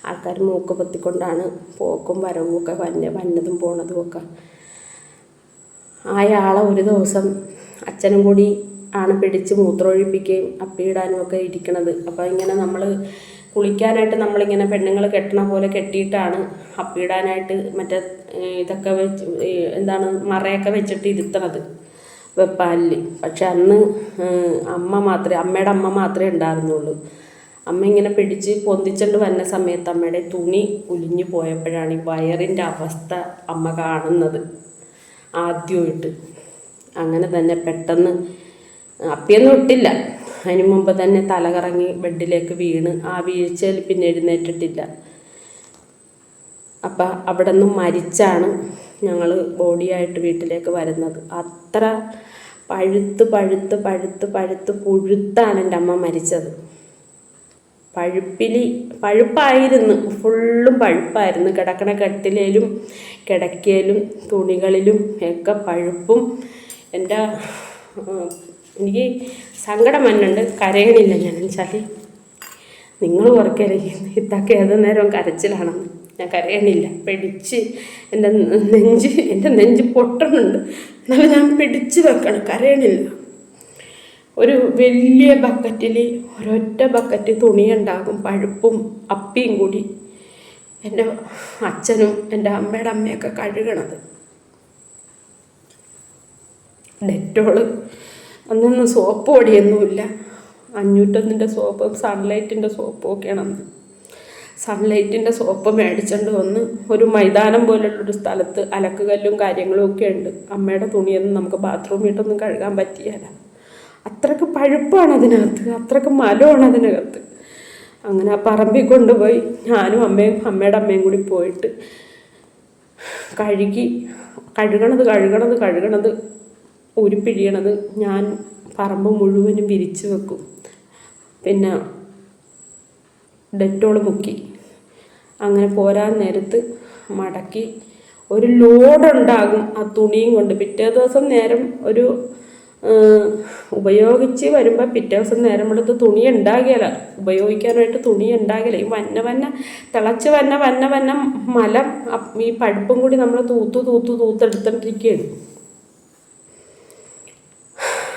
ആൾക്കാർ മൂക്ക് പൊത്തിക്കൊണ്ടാണ് പോക്കും വരവും ഒക്കെ വന്നതും പോണതും ഒക്കെ. ആളെ ഒരു ദിവസം അച്ഛനും കൂടി ആണ് പിടിച്ച് മൂത്രമൊഴിപ്പിക്കുകയും അപ്പിയിടാനും ഒക്കെ ഇരിക്കണത്. അപ്പോൾ ഇങ്ങനെ നമ്മൾ കുളിക്കാനായിട്ട് നമ്മളിങ്ങനെ പെണ്ണുങ്ങൾ കെട്ടണ പോലെ കെട്ടിയിട്ടാണ് അപ്പിയിടാനായിട്ട് മറ്റേ ഇതൊക്കെ വെച്ച് എന്താണ് മറയൊക്കെ വെച്ചിട്ട് ഇരുത്തണത് വെപ്പാലിൽ. പക്ഷെ അന്ന് അമ്മയുടെ അമ്മ മാത്രമേ ഉണ്ടായിരുന്നുള്ളൂ. അമ്മ ഇങ്ങനെ പിടിച്ച് പൊന്തിച്ചുകൊണ്ട് വന്ന സമയത്ത് അമ്മയുടെ തുണി ഉലിഞ്ഞു പോയപ്പോഴാണ് ഈ വയറിൻ്റെ അവസ്ഥ അമ്മ കാണുന്നത് ആദ്യമായിട്ട്. അങ്ങനെ തന്നെ പെട്ടെന്ന് അപ്പിയൊന്നും ഇട്ടില്ല, അതിന് മുമ്പ് തന്നെ തലകറങ്ങി ബെഡിലേക്ക് വീണ്. ആ വീഴ്ചയിൽ പിന്നെ എഴുന്നേറ്റിട്ടില്ല. അപ്പം അവിടെ നിന്നും മരിച്ചാണ് ഞങ്ങൾ ബോഡിയായിട്ട് വീട്ടിലേക്ക് വരുന്നത്. അത്ര പഴുത്ത് പുഴുത്താണ് എൻ്റെ അമ്മ മരിച്ചത്. പഴുപ്പായിരുന്നു, ഫുള്ളും പഴുപ്പായിരുന്നു. കിടക്കണ കട്ടിലേലും കിടക്കയിലും തുണികളിലും ഒക്കെ പഴുപ്പും. എനിക്ക് സങ്കടം വന്നുണ്ട്, കരയണില്ല ഞാൻ. വെച്ചാൽ നിങ്ങൾ ഓർക്കല്ലേ ഇതൊക്കെ ഏത് നേരവും കരച്ചിലാണെന്ന്. ഞാൻ കരയണില്ല, പിടിച്ച് എൻ്റെ നെഞ്ച് പൊട്ടണുണ്ട്, എന്നാലും ഞാൻ പിടിച്ച് വെക്കണം, കരയണില്ല. ഒരു വലിയ ബക്കറ്റിൽ ഒരൊറ്റ ബക്കറ്റ് തുണിയുണ്ടാകും, പഴുപ്പും അപ്പിയും കൂടി എൻ്റെ അച്ഛനും എൻ്റെ അമ്മയുടെ അമ്മയൊക്കെ കഴുകണത്. ഡെറ്റോള് അന്നൊന്നും സോപ്പ് പൊടിയൊന്നുമില്ല, 501 സോപ്പും സൺലൈറ്റിൻ്റെ സോപ്പും ഒക്കെയാണ് അന്ന്. സൺലൈറ്റിൻ്റെ സോപ്പ് മേടിച്ചുകൊണ്ട് വന്ന് ഒരു മൈതാനം പോലുള്ളൊരു സ്ഥലത്ത് അലക്കുകല്ലും കാര്യങ്ങളും ഒക്കെ ഉണ്ട്. അമ്മയുടെ തുണിയൊന്നും നമുക്ക് ബാത്റൂമിട്ടൊന്നും കഴുകാൻ പറ്റിയല്ല, അത്രയ്ക്ക് പഴുപ്പാണ് അതിനകത്ത്, അത്രയ്ക്ക് മലമാണ് അതിനകത്ത്. അങ്ങനെ ആ പറമ്പിൽ കൊണ്ടുപോയി ഞാനും അമ്മയുടെ അമ്മയും കൂടി പോയിട്ട് കഴുകണത് ഉരുപ്പിഴിയണത് ഞാൻ പറമ്പ് മുഴുവനും വിരിച്ച് വെക്കും. പിന്നെ ഡെറ്റോൾ മുക്കി അങ്ങനെ പോരാൻ നേരത്ത് മടക്കി ഒരു ലോഡുണ്ടാകും ആ തുണിയും കൊണ്ട്. പിറ്റേ ദിവസം നേരം ഒരു ഉപയോഗിച്ച് വരുമ്പോൾ പിറ്റേ ദിവസം നേരം എടുത്ത് തുണി ഉണ്ടാകില്ല, ഉപയോഗിക്കാനായിട്ട് തുണി ഉണ്ടാകില്ല. ഈ തിളച്ച് വന്ന മലം ഈ പഴുപ്പും കൂടി നമ്മൾ തൂത്തെടുത്തിട്ടിരിക്കുകയാണ്.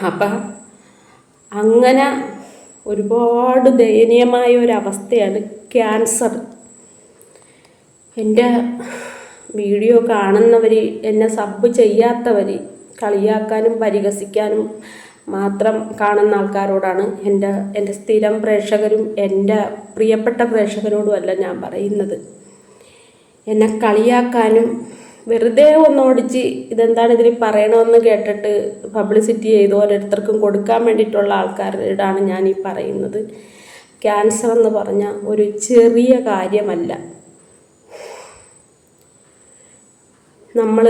അപ്പം അങ്ങനെ ഒരുപാട് ദയനീയമായ ഒരവസ്ഥയാണ് ക്യാൻസർ. എൻ്റെ വീഡിയോ കാണുന്നവർ, എന്നെ സബ് ചെയ്യാത്തവർ, കളിയാക്കാനും പരിഹസിക്കാനും മാത്രം കാണുന്ന ആൾക്കാരോടാണ്, എൻ്റെ സ്ഥിരം പ്രേക്ഷകരും എൻ്റെ പ്രിയപ്പെട്ട പ്രേക്ഷകരോടുമല്ല ഞാൻ പറയുന്നത്. എന്നെ കളിയാക്കാനും വെറുതെ ഒന്നോടിച്ച് ഇതെന്താണ് ഇതിൽ പറയണമെന്ന് കേട്ടിട്ട് പബ്ലിസിറ്റി ചെയ്ത് ഓരോരുത്തർക്കും കൊടുക്കാൻ വേണ്ടിയിട്ടുള്ള ആൾക്കാരോടാണ് ഞാൻ ഈ പറയുന്നത്. ക്യാൻസർ എന്ന് പറഞ്ഞാൽ ഒരു ചെറിയ കാര്യമല്ല. നമ്മൾ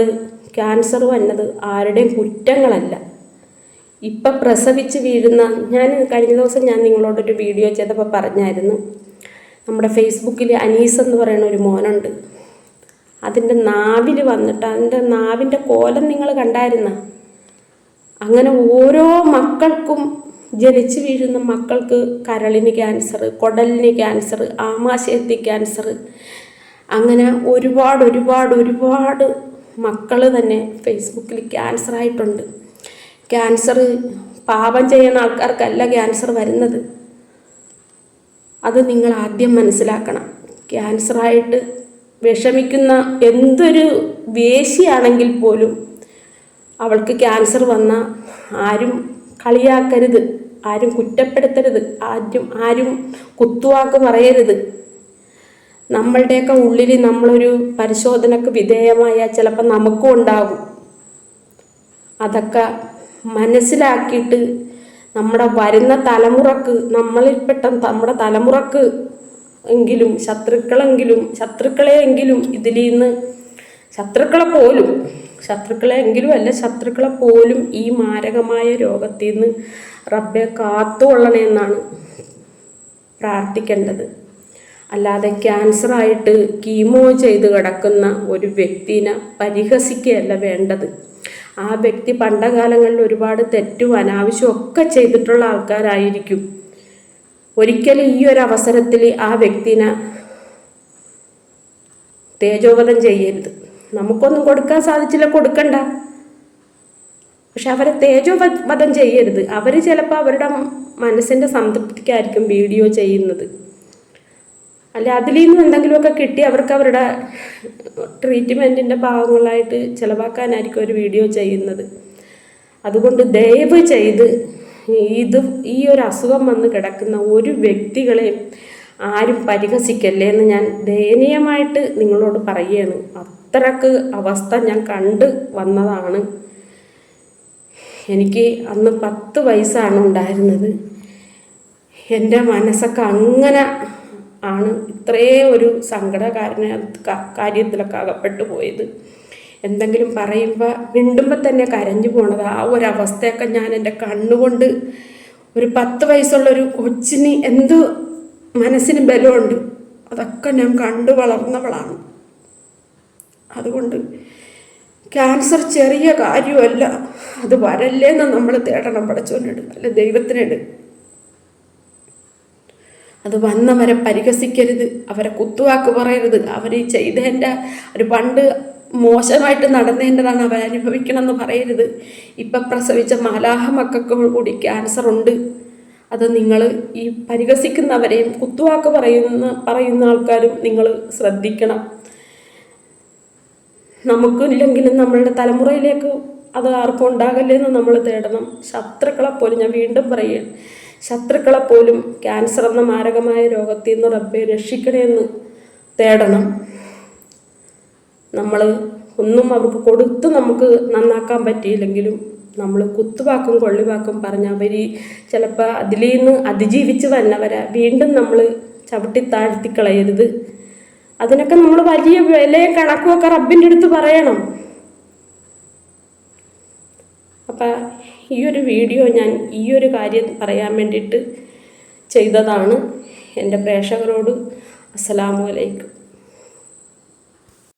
ക്യാൻസർ വന്നത് ആരുടെയും കുറ്റങ്ങളല്ല. ഇപ്പം പ്രസവിച്ച് വീഴുന്ന, കഴിഞ്ഞ ദിവസം ഞാൻ നിങ്ങളോടൊരു വീഡിയോ ചെയ്തപ്പോൾ പറഞ്ഞായിരുന്നു, നമ്മുടെ ഫേസ്ബുക്കിൽ അനീസ് എന്ന് പറയുന്ന ഒരു മോനുണ്ട്. അതിൻ്റെ നാവിൽ വന്നിട്ട് അതിൻ്റെ നാവിൻ്റെ കോലം നിങ്ങൾ കണ്ടായിരുന്ന? അങ്ങനെ ഓരോ മക്കൾക്കും, ജനിച്ചു വീഴുന്ന മക്കൾക്ക് കരളിന് ക്യാൻസർ, കുടലിന് ക്യാൻസർ, ആമാശയത്തിൽ ക്യാൻസർ, അങ്ങനെ ഒരുപാട് മക്കൾ തന്നെ ഫേസ്ബുക്കിൽ ക്യാൻസറായിട്ടുണ്ട്. ക്യാൻസർ പാപം ചെയ്യുന്ന ആൾക്കാർക്കല്ല ക്യാൻസർ വരുന്നത്. അത് നിങ്ങൾ ആദ്യം മനസ്സിലാക്കണം. ക്യാൻസറായിട്ട് വിഷമിക്കുന്ന എന്തൊരു വേശ്യയാണെങ്കിൽ പോലും അവൾക്ക് ക്യാൻസർ വന്നാൽ ആരും കളിയാക്കരുത്, ആരും കുറ്റപ്പെടുത്തരുത്, ആരും കുത്തുവാക്ക് പറയരുത്. നമ്മളുടെയൊക്കെ ഉള്ളിൽ നമ്മളൊരു പരിശോധനക്ക് വിധേയമായാൽ ചിലപ്പോൾ നമുക്കും ഉണ്ടാകും. അതൊക്കെ മനസ്സിലാക്കിയിട്ട് നമ്മുടെ വരുന്ന തലമുറക്ക്, നമ്മളിൽപ്പെട്ട നമ്മുടെ തലമുറക്ക് എങ്കിലും ശത്രുക്കളെയെങ്കിലും ഇതിൽ നിന്ന് ശത്രുക്കളെ പോലും ഈ മാരകമായ രോഗത്തിൽ നിന്ന് റബ്ബെ കാത്തുകൊള്ളണമെന്നാണ് പ്രാർത്ഥിക്കേണ്ടത്. അല്ലാതെ ക്യാൻസറായിട്ട് കീമോ ചെയ്ത് കിടക്കുന്ന ഒരു വ്യക്തിനെ പരിഹസിക്കുകയല്ല വേണ്ടത്. ആ വ്യക്തി പണ്ടകാലങ്ങളിൽ ഒരുപാട് തെറ്റും അനാവശ്യവും ഒക്കെ ചെയ്തിട്ടുള്ള ആൾക്കാരായിരിക്കും. ഒരിക്കലും ഈ ഒരു അവസരത്തിൽ ആ വ്യക്തിനെ തേജോവധം ചെയ്യരുത്. നമുക്കൊന്നും കൊടുക്കാൻ സാധിച്ചില്ല, കൊടുക്കണ്ട. പക്ഷെ അവരെ തേജോവധം ചെയ്യരുത്. അവർ ചിലപ്പോൾ അവരുടെ മനസ്സിൻ്റെ സംതൃപ്തിക്കായിരിക്കും വീഡിയോ ചെയ്യുന്നത്. അല്ല അതിൽ നിന്നും എന്തെങ്കിലുമൊക്കെ കിട്ടി അവർക്ക് അവരുടെ ട്രീറ്റ്മെൻറ്റിൻ്റെ ഭാഗങ്ങളായിട്ട് ചിലവാക്കാനായിരിക്കും ഒരു വീഡിയോ ചെയ്യുന്നത്. അതുകൊണ്ട് ദയവ് ചെയ്ത് ഈ ഒരു അസുഖം വന്ന് കിടക്കുന്ന ഒരു വ്യക്തികളെയും ആരും പരിഹസിക്കല്ലേ എന്ന് ഞാൻ ദയനീയമായിട്ട് നിങ്ങളോട് പറയുകയാണ്. അത്രക്ക് അവസ്ഥ ഞാൻ കണ്ട് വന്നതാണ്. എനിക്ക് അന്ന് 10 വയസ്സാണ് ഉണ്ടായിരുന്നത്. എൻ്റെ മനസ്സൊക്കെ അങ്ങനെ ആണ് ഇത്രയേ ഒരു കാര്യത്തിലൊക്കെ അകപ്പെട്ടു പോയത്. എന്തെങ്കിലും മിണ്ടുമ്പോൾ തന്നെ കരഞ്ഞു പോണത്. ആ ഒരവസ്ഥയൊക്കെ ഞാൻ എൻ്റെ കണ്ണുകൊണ്ട് ഒരു 10 വയസ്സുള്ളൊരു കൊച്ചിന് എന്ത് മനസ്സിന് ബലമുണ്ട് അതൊക്കെ ഞാൻ കണ്ടു വളർന്നവളാണ്. അതുകൊണ്ട് ക്യാൻസർ ചെറിയ കാര്യമല്ല. അത് വരല്ലേന്ന് നമ്മൾ തേടണം പടച്ചോനോട്, അല്ല ദൈവത്തിനോട്. അത് വന്നവരെ പരിഹസിക്കരുത്, അവരെ കുത്തുവാക്ക് പറയരുത്. അവർ ചെയ്തതിൻ്റെ ഒരു പണ്ട് മോശമായിട്ട് നടന്നതിൻ്റെതാണ് അവരനുഭവിക്കണമെന്ന് പറയരുത്. ഇപ്പം പ്രസവിച്ച മാലാഹ മക്കൾക്ക് കൂടി ക്യാൻസർ ഉണ്ട്. അത് നിങ്ങൾ ഈ പരിഹസിക്കുന്നവരെയും കുത്തുവാക്ക് പറയുന്ന ആൾക്കാരും നിങ്ങൾ ശ്രദ്ധിക്കണം. നമുക്കില്ലെങ്കിലും നമ്മളുടെ തലമുറയിലേക്ക് അത് ആർക്കും ഉണ്ടാകല്ലേന്ന് നമ്മൾ തേടണം. ശത്രുക്കളെപ്പോലും, ഞാൻ വീണ്ടും പറയുകയാണ്, ശത്രുക്കളെപ്പോലും ക്യാൻസർ എന്ന മാരകമായ രോഗത്തിൽ നിന്ന് റബ്ബെ രക്ഷിക്കണമെന്ന് തേടണം. നമ്മൾ ഒന്നും അവർക്ക് കൊടുത്ത് നമുക്ക് നന്നാക്കാൻ പറ്റിയില്ലെങ്കിലും നമ്മൾ കുത്തുവാക്കും കൊള്ളിവാക്കും പറഞ്ഞ് അവർ ചിലപ്പോൾ അതിൽ നിന്ന് അതിജീവിച്ച് വന്നവരെ വീണ്ടും നമ്മൾ ചവിട്ടി താഴ്ത്തിക്കളയരുത്. അതിനൊക്കെ നമ്മൾ വലിയ വിലയും കണക്കുമൊക്കെ റബ്ബിൻ്റെ അടുത്ത് പറയണം. അപ്പം ഈ ഒരു വീഡിയോ ഞാൻ ഈ ഒരു കാര്യം പറയാൻ വേണ്ടിയിട്ട് ചെയ്തതാണ്. എൻ്റെ പ്രേക്ഷകരോട് അസ്സലാമു അലൈക്കും.